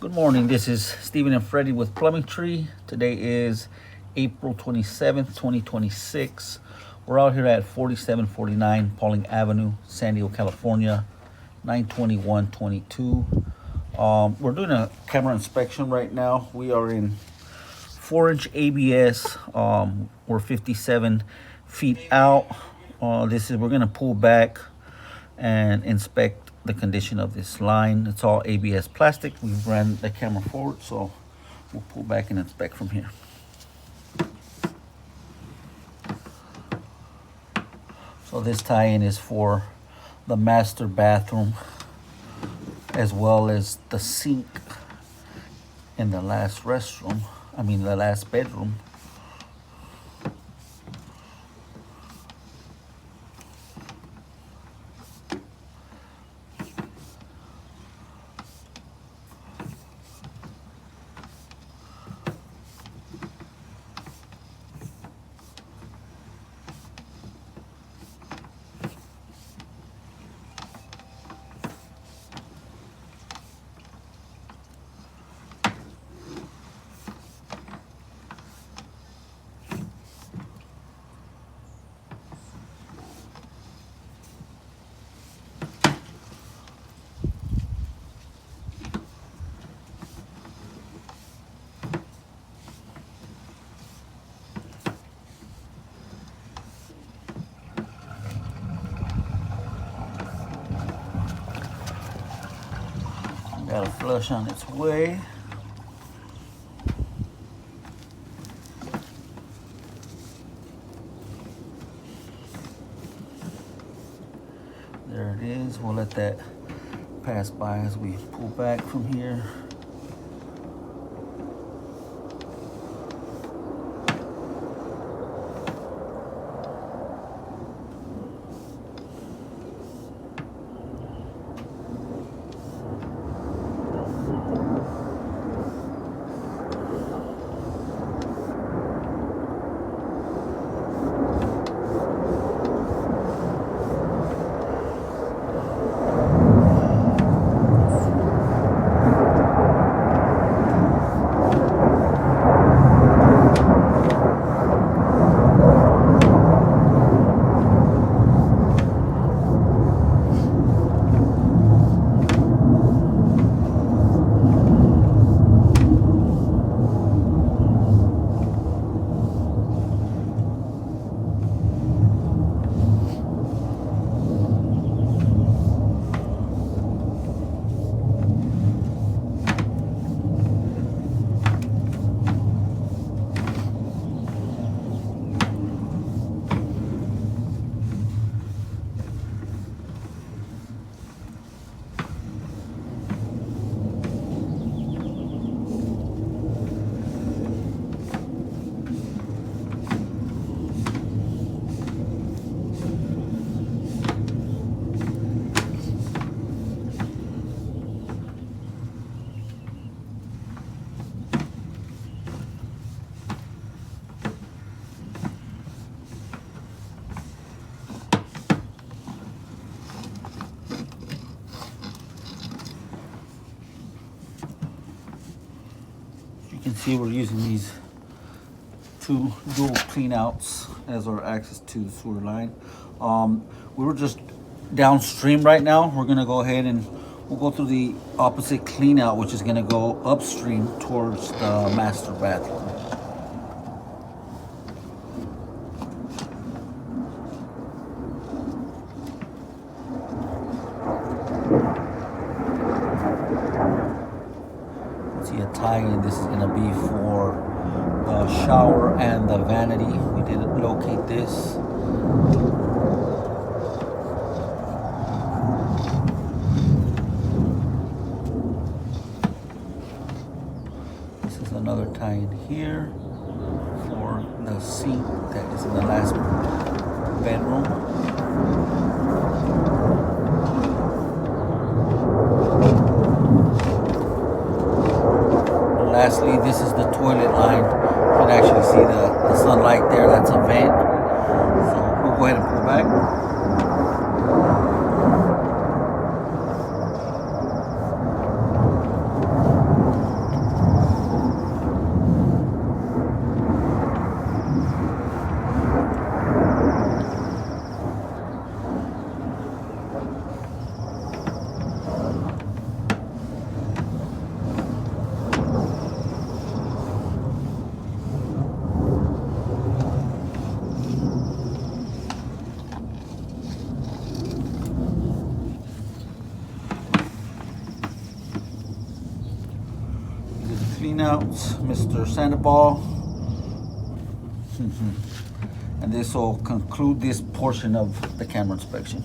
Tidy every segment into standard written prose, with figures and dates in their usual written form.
Good morning. This is Stephen and Freddie with Plumbing Tree. Today is April 27th, 2026. We're out here at 4749 Pauling Avenue, San Diego, California, 92122. We're doing a camera inspection right now. We are in 4-inch ABS. We're 57 feet out. We're gonna pull back and inspect the condition of this line. It's all ABS plastic. We've ran the camera forward, so we'll pull back and inspect from here. So this tie-in is for the master bathroom as well as the sink in the last the last bedroom. Got a flush on its way. There it is. We'll let that pass by as we pull back from here. You can see we're using these two dual clean outs as our access to the sewer line. We were just downstream right now. We're gonna go ahead and we'll go through the opposite clean out, which is gonna go upstream towards the master bathroom. See a tie-in. This is gonna be for the shower and the vanity. We did locate this. This is another tie-in here for the sink that is in the last bedroom. Lastly, this is the toilet line. You can actually see the sunlight there. That's a vent. So we'll go ahead and pull back. cleanouts, Mr. Sandoval. And this will conclude this portion of the camera inspection.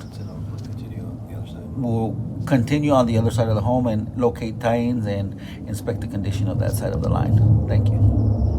We'll continue on the other side of the home and locate tie-ins and inspect the condition of that side of the line. Thank you.